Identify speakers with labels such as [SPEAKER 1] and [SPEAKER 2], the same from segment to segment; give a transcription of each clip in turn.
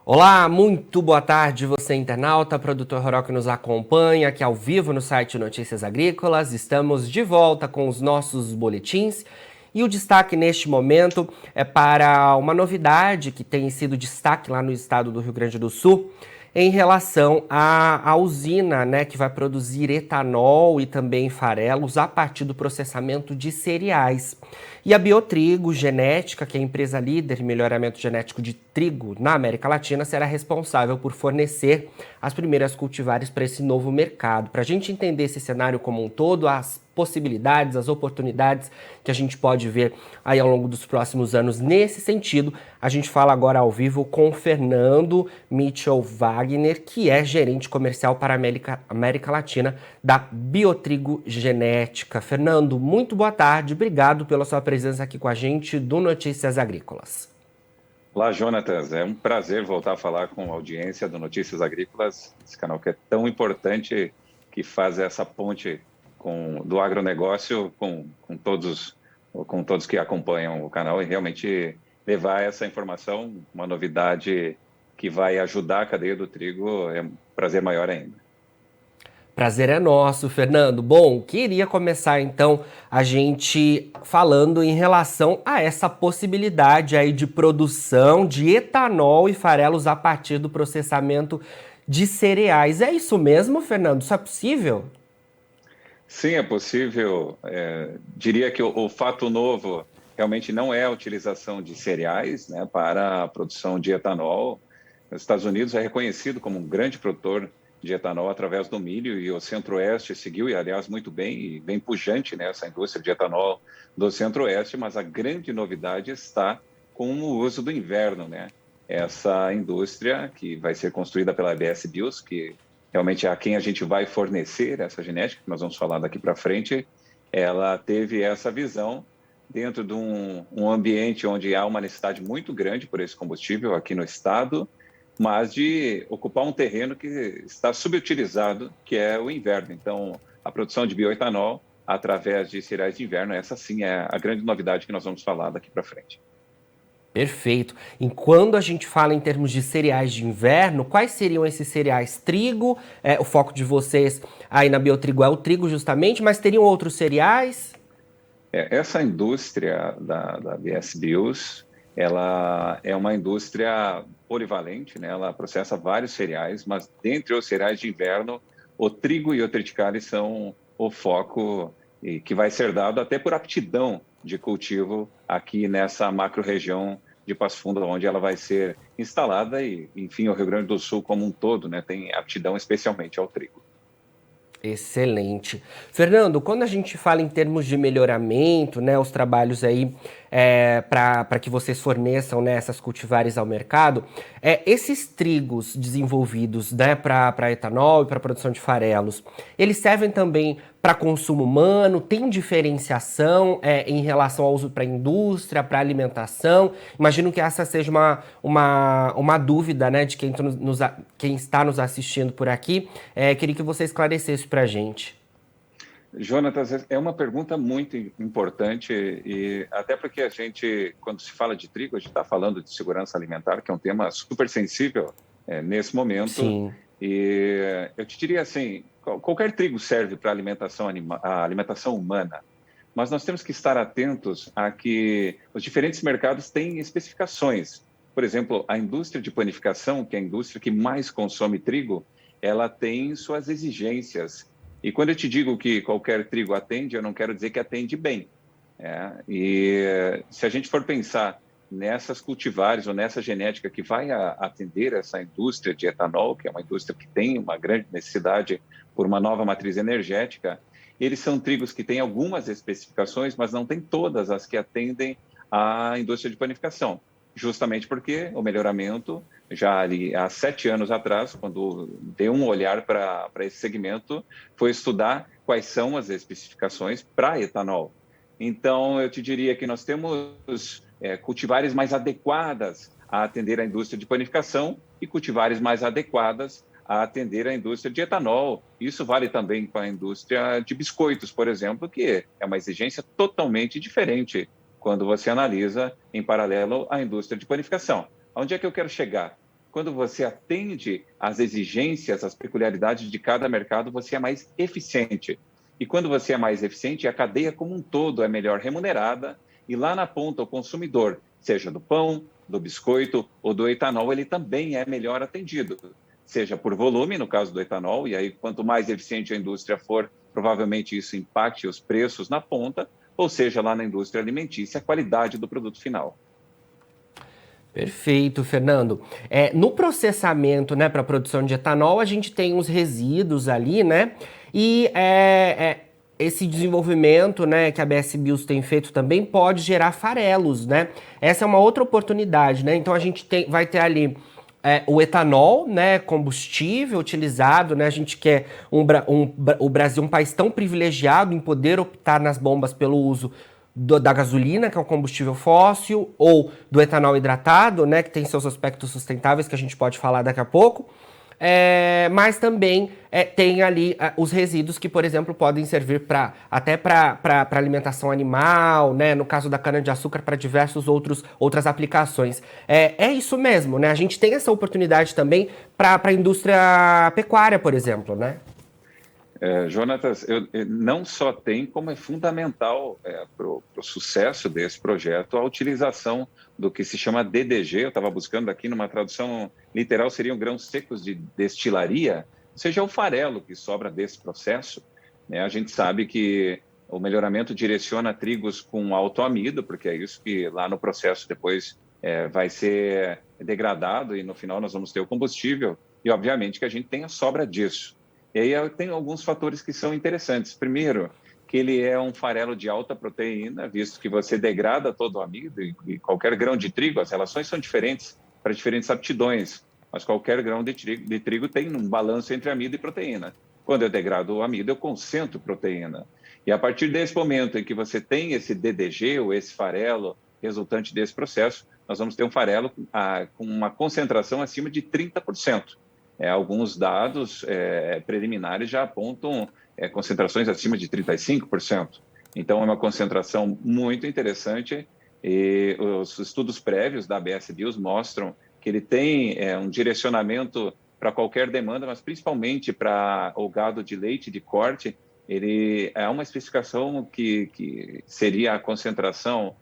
[SPEAKER 1] Olá, muito boa tarde, você internauta, produtor rural que nos acompanha aqui ao vivo no site Notícias Agrícolas. Estamos de volta com os nossos boletins e o destaque neste momento é para uma novidade que tem sido destaque lá no estado do Rio Grande do Sul em relação à usina, que vai produzir etanol e também farelos a partir do processamento de cereais. E a Biotrigo Genética, que é a empresa líder em melhoramento genético de trigo na América Latina, será responsável por fornecer as primeiras cultivares para esse novo mercado. Para a gente entender esse cenário como um todo, as possibilidades, as oportunidades que a gente pode ver aí ao longo dos próximos anos nesse sentido, a gente fala agora ao vivo com o Fernando Mitchell Wagner, que é gerente comercial para a América Latina da Biotrigo Genética. Fernando, muito boa tarde, obrigado pela sua presença aqui com a gente do Notícias Agrícolas.
[SPEAKER 2] Olá, Jonatas, é um prazer voltar a falar com a audiência do Notícias Agrícolas, esse canal que é tão importante, que faz essa ponte do agronegócio com todos que acompanham o canal e realmente levar essa informação, uma novidade que vai ajudar a cadeia do trigo, é um prazer maior ainda.
[SPEAKER 1] Prazer é nosso, Fernando. Bom, queria começar então a gente falando em relação a essa possibilidade aí de produção de etanol e farelos a partir do processamento de cereais. É isso mesmo, Fernando? Isso é possível?
[SPEAKER 2] Sim, é possível. Diria que o fato novo realmente não é a utilização de cereais, para a produção de etanol. Os Estados Unidos é reconhecido como um grande produtor de etanol através do milho e o Centro-Oeste seguiu, e aliás, muito bem, e bem pujante nessa indústria de etanol do Centro-Oeste, mas a grande novidade está com o uso do inverno, Essa indústria que vai ser construída pela ABS Bios, que realmente é a quem a gente vai fornecer essa genética, que nós vamos falar daqui para frente, ela teve essa visão dentro de um ambiente onde há uma necessidade muito grande por esse combustível aqui no estado, mas de ocupar um terreno que está subutilizado, que é o inverno. Então, a produção de bioetanol através de cereais de inverno, essa sim é a grande novidade que nós vamos falar daqui para frente.
[SPEAKER 1] Perfeito. E quando a gente fala em termos de cereais de inverno, quais seriam esses cereais? Trigo, o foco de vocês aí na Biotrigo é o trigo justamente, mas teriam outros cereais?
[SPEAKER 2] Essa indústria da ABS Bios, ela é uma indústria polivalente, Ela processa vários cereais, mas dentre os cereais de inverno, o trigo e o triticale são o foco e que vai ser dado até por aptidão de cultivo aqui nessa macro-região de Passo Fundo, onde ela vai ser instalada e, enfim, o Rio Grande do Sul como um todo, tem aptidão especialmente ao trigo.
[SPEAKER 1] Excelente. Fernando, quando a gente fala em termos de melhoramento, os trabalhos aí para que vocês forneçam essas cultivares ao mercado, esses trigos desenvolvidos para etanol e para produção de farelos, eles servem também para consumo humano? Tem diferenciação em relação ao uso para indústria, para alimentação? Imagino que essa seja uma dúvida de quem está nos assistindo por aqui. Queria que você esclarecesse para a gente.
[SPEAKER 2] Jonatas, é uma pergunta muito importante e até porque a gente, quando se fala de trigo, a gente está falando de segurança alimentar, que é um tema super sensível nesse momento.
[SPEAKER 1] Sim.
[SPEAKER 2] E eu te diria assim, qualquer trigo serve para a alimentação humana, mas nós temos que estar atentos a que os diferentes mercados têm especificações. Por exemplo, a indústria de panificação, que é a indústria que mais consome trigo, ela tem suas exigências. E quando eu te digo que qualquer trigo atende, eu não quero dizer que atende bem. E se a gente for pensar nessas cultivares ou nessa genética que vai atender essa indústria de etanol, que é uma indústria que tem uma grande necessidade por uma nova matriz energética, eles são trigos que têm algumas especificações, mas não têm todas as que atendem à indústria de panificação. Justamente porque o melhoramento, já ali há 7 anos atrás, quando deu um olhar para esse segmento, foi estudar quais são as especificações para etanol. Então, eu te diria que nós temos cultivares mais adequadas a atender a indústria de panificação e cultivares mais adequadas a atender a indústria de etanol. Isso vale também para a indústria de biscoitos, por exemplo, que é uma exigência totalmente diferente quando você analisa em paralelo a indústria de panificação. Onde é que eu quero chegar? quando você atende às exigências, às peculiaridades de cada mercado, você é mais eficiente. E quando você é mais eficiente, a cadeia como um todo é melhor remunerada e lá na ponta o consumidor, seja do pão, do biscoito ou do etanol, ele também é melhor atendido, seja por volume, no caso do etanol, e aí quanto mais eficiente a indústria for, provavelmente isso impacte os preços na ponta, ou seja, lá na indústria alimentícia, a qualidade do produto final.
[SPEAKER 1] Perfeito, Fernando. No processamento, né, para a produção de etanol, a gente tem os resíduos ali, né? E esse desenvolvimento, né, que a BS Bios tem feito também pode gerar farelos, né? Essa é uma outra oportunidade, né? Então a gente vai ter ali o etanol, né, combustível utilizado, né? A gente quer o Brasil um país tão privilegiado em poder optar nas bombas pelo uso da gasolina, que é um combustível fóssil, ou do etanol hidratado, né, que tem seus aspectos sustentáveis, que a gente pode falar daqui a pouco. Mas também tem ali os resíduos que, por exemplo, podem servir até para alimentação animal, né? No caso da cana-de-açúcar, para outras aplicações. É isso mesmo, né? A gente tem essa oportunidade também para a indústria pecuária, por exemplo, né?
[SPEAKER 2] Jonatas, não só tem, como é fundamental para o sucesso desse projeto a utilização do que se chama DDG. Eu estava buscando aqui numa tradução literal, seriam grãos secos de destilaria, ou seja, o farelo que sobra desse processo. Né? A gente sabe que o melhoramento direciona trigos com alto amido, porque é isso que lá no processo depois vai ser degradado e no final nós vamos ter o combustível e, obviamente, que a gente tem a sobra disso. E aí tem alguns fatores que são interessantes. Primeiro, que ele é um farelo de alta proteína, visto que você degrada todo o amido e qualquer grão de trigo, as relações são diferentes para diferentes aptidões, mas qualquer grão de trigo tem um balanço entre amido e proteína. Quando eu degrado o amido, eu concentro proteína. E a partir desse momento em que você tem esse DDG, ou esse farelo resultante desse processo, nós vamos ter um farelo com uma concentração acima de 30%. Alguns dados preliminares já apontam concentrações acima de 35%. Então, é uma concentração muito interessante e os estudos prévios da ABS Bios mostram que ele tem um direcionamento para qualquer demanda, mas principalmente para o gado de leite de corte. Ele é uma especificação que seria a concentração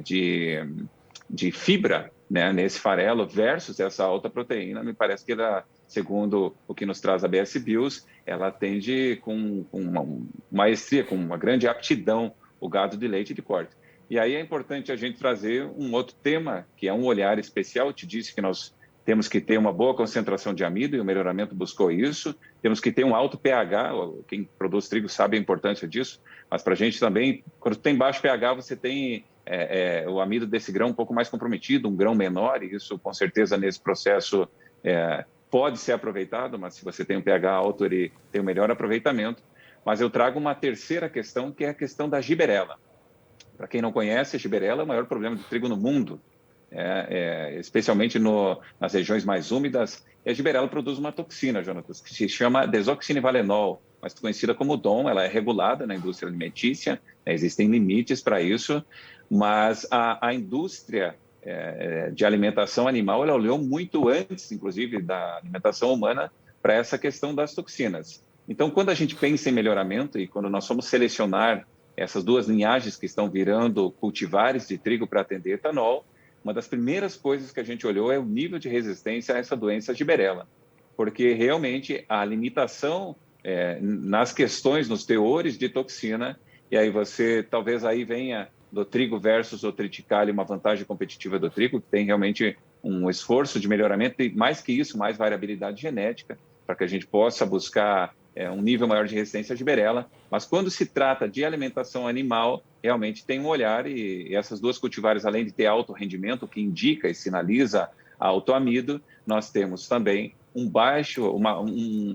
[SPEAKER 2] de fibra, né, nesse farelo versus essa alta proteína. Me parece que ela, segundo o que nos traz a BS Bios, ela atende com uma maestria, com uma grande aptidão o gado de leite de corte. E aí é importante a gente trazer um outro tema, que é um olhar especial. Eu te disse que nós temos que ter uma boa concentração de amido, e o melhoramento buscou isso. Temos que ter um alto pH, quem produz trigo sabe a importância disso, mas para a gente também, quando tem baixo pH, você tem o amido desse grão um pouco mais comprometido, um grão menor, e isso com certeza nesse processo pode ser aproveitado, mas se você tem um pH alto, ele tem um melhor aproveitamento. Mas eu trago uma terceira questão, que é a questão da giberela. Para quem não conhece, a giberela é o maior problema do trigo no mundo, especialmente nas regiões mais úmidas. E a giberela produz uma toxina, Jonatas, que se chama desoxinivalenol, mais conhecida como DON. Ela é regulada na indústria alimentícia, existem limites para isso, mas a indústria de alimentação animal, ela olhou muito antes, inclusive, da alimentação humana para essa questão das toxinas. Então, quando a gente pensa em melhoramento e quando nós vamos selecionar essas duas linhagens que estão virando cultivares de trigo para atender etanol, uma das primeiras coisas que a gente olhou é o nível de resistência a essa doença giberela, porque realmente a limitação nas questões, nos teores de toxina, e aí você talvez aí venha do trigo versus o triticale, uma vantagem competitiva do trigo, que tem realmente um esforço de melhoramento e, mais que isso, mais variabilidade genética, para que a gente possa buscar um nível maior de resistência à giberela. Mas quando se trata de alimentação animal, realmente tem um olhar, e essas duas cultivares, além de ter alto rendimento, que indica e sinaliza alto amido, nós temos também um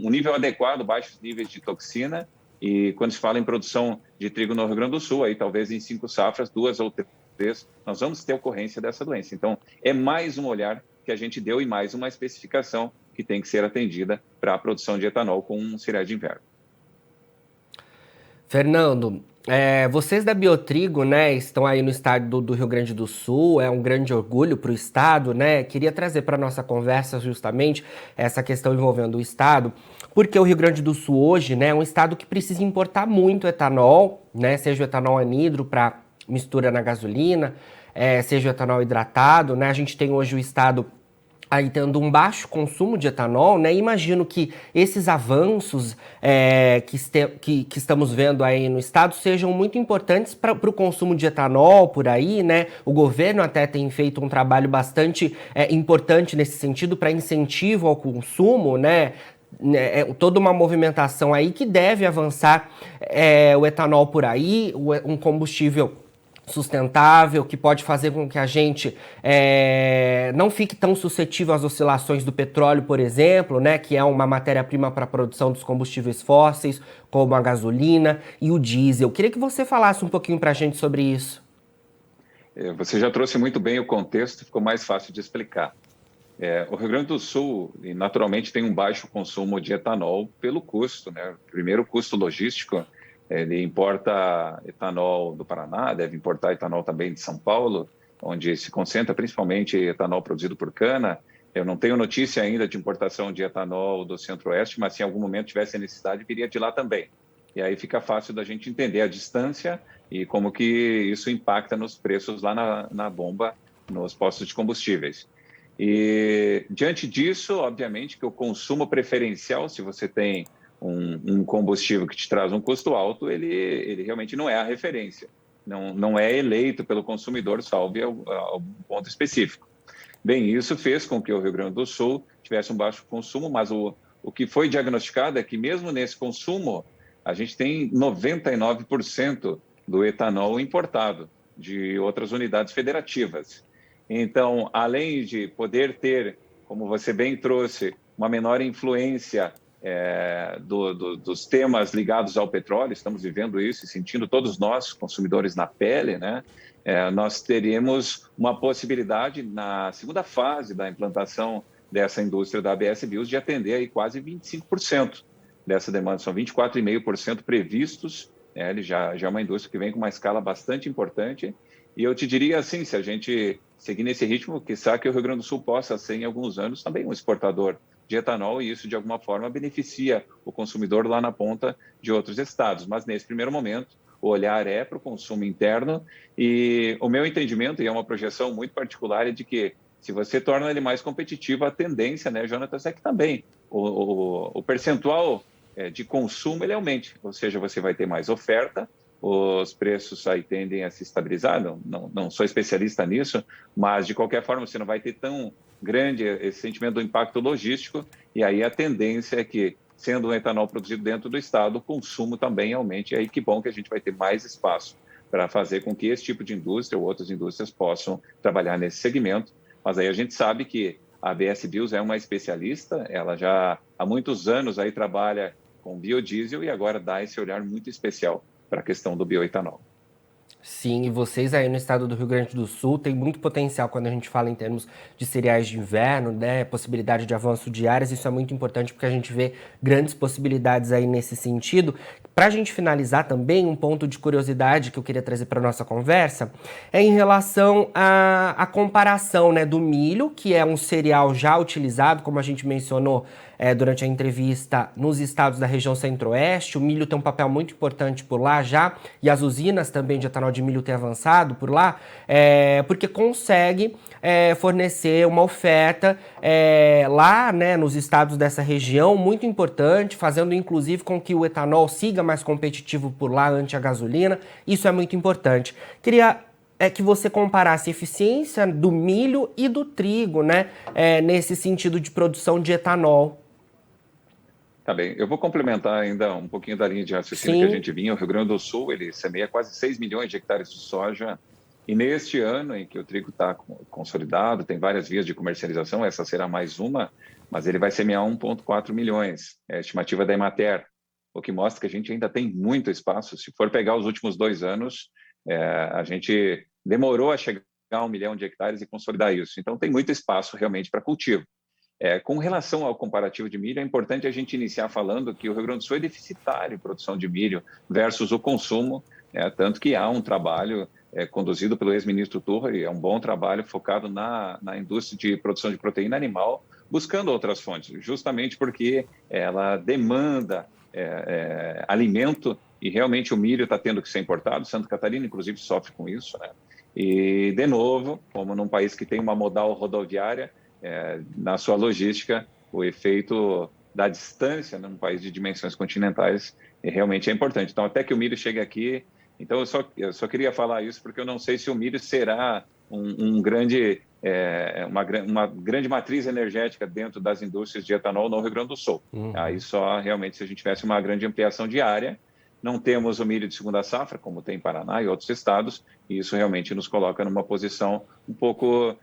[SPEAKER 2] nível adequado, baixos níveis de toxina. E quando se fala em produção de trigo no Rio Grande do Sul, aí talvez em 5 safras, 2 ou 3, nós vamos ter ocorrência dessa doença. Então, é mais um olhar que a gente deu e mais uma especificação que tem que ser atendida para a produção de etanol com um cereais de inverno.
[SPEAKER 1] Fernando, vocês da Biotrigo, né, estão aí no estado do Rio Grande do Sul, é um grande orgulho para o estado, né? Queria trazer para nossa conversa justamente essa questão envolvendo o estado, porque o Rio Grande do Sul hoje, né, é um estado que precisa importar muito etanol, né, seja o etanol anidro para mistura na gasolina, seja o etanol hidratado, né? A gente tem hoje o estado aí tendo um baixo consumo de etanol, né? Imagino que esses avanços que estamos vendo aí no estado sejam muito importantes para o consumo de etanol por aí, né? O governo até tem feito um trabalho bastante importante nesse sentido para incentivo ao consumo, né? Toda uma movimentação aí que deve avançar o etanol por aí, um combustível sustentável, que pode fazer com que a gente não fique tão suscetível às oscilações do petróleo, por exemplo, né, que é uma matéria-prima para a produção dos combustíveis fósseis, como a gasolina e o diesel. Queria que você falasse um pouquinho para a gente sobre isso.
[SPEAKER 2] Você já trouxe muito bem o contexto, ficou mais fácil de explicar. O Rio Grande do Sul, naturalmente, tem um baixo consumo de etanol pelo custo, né? Primeiro, o custo logístico. Ele importa etanol do Paraná, deve importar etanol também de São Paulo, onde se concentra principalmente etanol produzido por cana. Eu não tenho notícia ainda de importação de etanol do Centro-Oeste, mas se em algum momento tivesse necessidade, viria de lá também. E aí fica fácil da gente entender a distância e como que isso impacta nos preços lá na bomba, nos postos de combustíveis. E diante disso, obviamente, que o consumo preferencial, se você tem um combustível que te traz um custo alto, ele realmente não é a referência, não é eleito pelo consumidor, salve algum ponto específico. Bem, isso fez com que o Rio Grande do Sul tivesse um baixo consumo, mas o que foi diagnosticado é que mesmo nesse consumo, a gente tem 99% do etanol importado de outras unidades federativas. Então, além de poder ter, como você bem trouxe, uma menor influência dos temas ligados ao petróleo, estamos vivendo isso e sentindo todos nós, consumidores, na pele, né? Nós teríamos uma possibilidade, na segunda fase da implantação dessa indústria da ABS Bios, de atender aí quase 25% dessa demanda, são 24,5% previstos, né? Ele já é uma indústria que vem com uma escala bastante importante, e eu te diria assim, se a gente seguir nesse ritmo, quiçá que o Rio Grande do Sul possa ser, em alguns anos, também um exportador de etanol, e isso, de alguma forma, beneficia o consumidor lá na ponta de outros estados. Mas, nesse primeiro momento, o olhar é para o consumo interno, e o meu entendimento, e é uma projeção muito particular, é de que, se você torna ele mais competitivo, a tendência, né, Jonatas, é que também o percentual de consumo ele aumente, ou seja, você vai ter mais oferta, os preços aí tendem a se estabilizar, não sou especialista nisso, mas de qualquer forma você não vai ter tão grande esse sentimento do impacto logístico, e aí a tendência é que, sendo um etanol produzido dentro do estado, o consumo também aumente, e aí que bom que a gente vai ter mais espaço para fazer com que esse tipo de indústria ou outras indústrias possam trabalhar nesse segmento, mas aí a gente sabe que a ABS Bios é uma especialista, ela já há muitos anos aí trabalha com biodiesel e agora dá esse olhar muito especial para a questão do bioetanol.
[SPEAKER 1] Sim, e vocês aí no estado do Rio Grande do Sul têm muito potencial quando a gente fala em termos de cereais de inverno, né? Possibilidade de avanço de áreas, isso é muito importante porque a gente vê grandes possibilidades aí nesse sentido. Para a gente finalizar também, um ponto de curiosidade que eu queria trazer para nossa conversa é em relação à comparação, né, do milho, que é um cereal já utilizado, como a gente mencionou durante a entrevista, nos estados da região centro-oeste. O milho tem um papel muito importante por lá já, e as usinas também de etanol de milho têm avançado por lá, porque consegue fornecer uma oferta lá, né, nos estados dessa região muito importante, fazendo inclusive com que o etanol siga mais competitivo por lá ante a gasolina. Isso é muito importante. Queria que você comparasse a eficiência do milho e do trigo, né, nesse sentido de produção de etanol.
[SPEAKER 2] Tá bem, eu vou complementar ainda um pouquinho da linha de raciocínio que a
[SPEAKER 1] Sim.
[SPEAKER 2] gente vinha. O Rio Grande do Sul, ele semeia quase 6 milhões de hectares de soja, e neste ano em que o trigo está consolidado, tem várias vias de comercialização, essa será mais uma, mas ele vai semear 1,4 milhões, é a estimativa da Emater, o que mostra que a gente ainda tem muito espaço. Se for pegar os últimos 2 anos, a gente demorou a chegar a 1 milhão de hectares e consolidar isso, então tem muito espaço realmente para cultivo. Com relação ao comparativo de milho, é importante a gente iniciar falando que o Rio Grande do Sul é deficitário em produção de milho versus o consumo, tanto que há um trabalho conduzido pelo ex-ministro Turra, e é um bom trabalho focado na indústria de produção de proteína animal, buscando outras fontes, justamente porque ela demanda alimento e realmente o milho está tendo que ser importado. Santa Catarina, inclusive, sofre com isso, né? E, de novo, como num país que tem uma modal rodoviária, na sua logística, o efeito da distância num país de dimensões continentais realmente é importante. Então, até que o milho chegue aqui, então eu só queria falar isso porque eu não sei se o milho será uma grande matriz energética dentro das indústrias de etanol no Rio Grande do Sul. Aí só realmente se a gente tivesse uma grande ampliação de área. Não temos o milho de segunda safra, como tem em Paraná e outros estados, e isso realmente nos coloca numa posição um pouco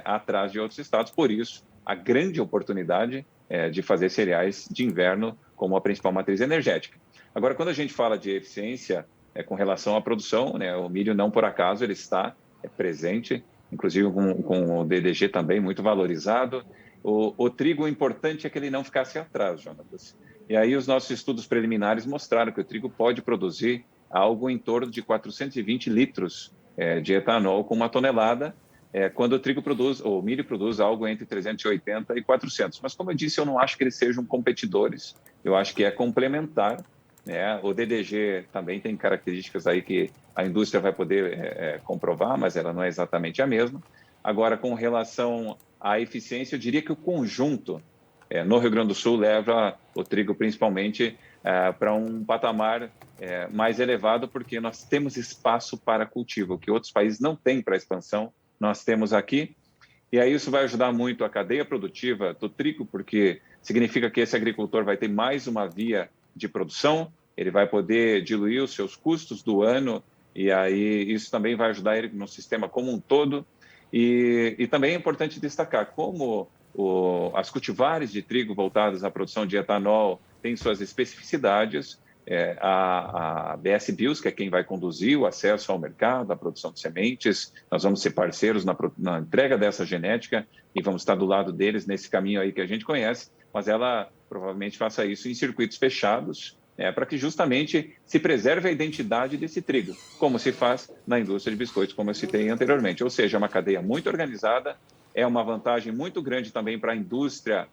[SPEAKER 2] atrás de outros estados. Por isso, a grande oportunidade de fazer cereais de inverno como a principal matriz energética. Agora, quando a gente fala de eficiência com relação à produção, né, o milho não por acaso ele está presente, inclusive com o DDG também muito valorizado. O trigo, o importante é que ele não ficasse atrás, Jonatas. E aí os nossos estudos preliminares mostraram que o trigo pode produzir algo em torno de 420 litros de etanol com uma tonelada, quando o milho produz algo entre 380 e 400. Mas, como eu disse, eu não acho que eles sejam competidores, eu acho que é complementar. O DDG também tem características aí que a indústria vai poder comprovar, mas ela não é exatamente a mesma. Agora, com relação à eficiência, eu diria que o conjunto no Rio Grande do Sul leva o trigo principalmente para um patamar mais elevado, porque nós temos espaço para cultivo, o que outros países não têm para expansão, nós temos aqui. E aí isso vai ajudar muito a cadeia produtiva do trigo, porque significa que esse agricultor vai ter mais uma via de produção, ele vai poder diluir os seus custos do ano, e aí isso também vai ajudar ele no sistema como um todo. E também é importante destacar como as cultivares de trigo voltadas à produção de etanol têm suas especificidades. A BS Bios, que é quem vai conduzir o acesso ao mercado, à produção de sementes, nós vamos ser parceiros na entrega dessa genética e vamos estar do lado deles nesse caminho aí que a gente conhece, mas ela provavelmente faça isso em circuitos fechados, para que justamente se preserve a identidade desse trigo, como se faz na indústria de biscoitos, como eu citei anteriormente. Ou seja, é uma cadeia muito organizada, é uma vantagem muito grande também para a indústria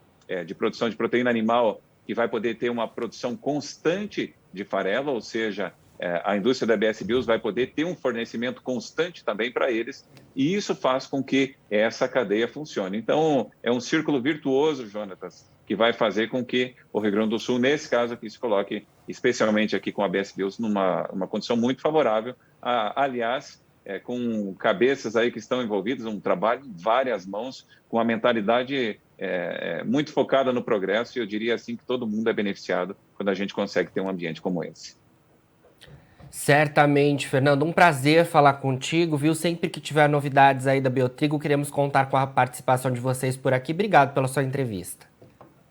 [SPEAKER 2] de produção de proteína animal, que vai poder ter uma produção constante de farelo, ou seja, a indústria da BS Bios vai poder ter um fornecimento constante também para eles, e isso faz com que essa cadeia funcione. Então, é um círculo virtuoso, Jonatas, que vai fazer com que o Rio Grande do Sul, nesse caso aqui, se coloque, especialmente aqui com a BS Bios, numa condição muito favorável, aliás, com cabeças aí que estão envolvidas, um trabalho em várias mãos, com a mentalidade muito focada no progresso, e eu diria assim que todo mundo é beneficiado quando a gente consegue ter um ambiente como esse.
[SPEAKER 1] Certamente, Fernando, um prazer falar contigo, viu? Sempre que tiver novidades aí da Biotrigo, queremos contar com a participação de vocês por aqui. Obrigado pela sua entrevista.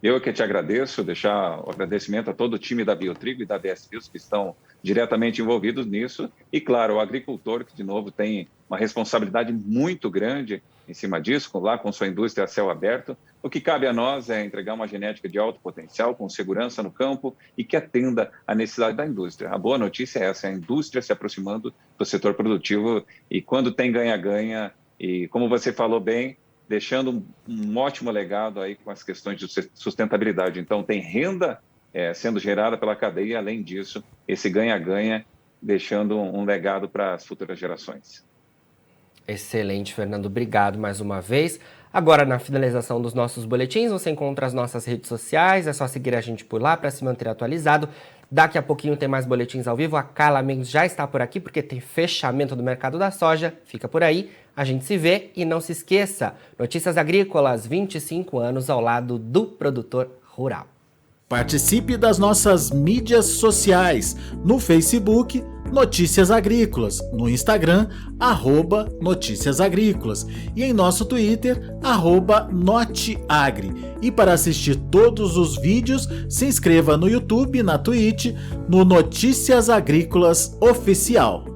[SPEAKER 2] Eu que te agradeço, deixar o agradecimento a todo o time da Biotrigo e da BS Bios que estão diretamente envolvidos nisso. E, claro, o agricultor, que, de novo, tem uma responsabilidade muito grande em cima disso, lá com sua indústria a céu aberto. O que cabe a nós é entregar uma genética de alto potencial, com segurança no campo e que atenda à necessidade da indústria. A boa notícia é essa, a indústria se aproximando do setor produtivo e quando tem ganha-ganha, e como você falou bem, deixando um ótimo legado aí com as questões de sustentabilidade. Então, tem renda sendo gerada pela cadeia, além disso, esse ganha-ganha, deixando um legado para as futuras gerações.
[SPEAKER 1] Excelente, Fernando. Obrigado mais uma vez. Agora, na finalização dos nossos boletins, você encontra as nossas redes sociais, é só seguir a gente por lá para se manter atualizado. Daqui a pouquinho tem mais boletins ao vivo, a Carla Mendes já está por aqui porque tem fechamento do mercado da soja. Fica por aí, a gente se vê e não se esqueça, Notícias Agrícolas, 25 anos ao lado do produtor rural.
[SPEAKER 3] Participe das nossas mídias sociais, no Facebook, Notícias Agrícolas, no Instagram, @Notícias Agrícolas e em nosso Twitter, @Noteagri. E para assistir todos os vídeos, se inscreva no YouTube, na Twitch, no Notícias Agrícolas Oficial.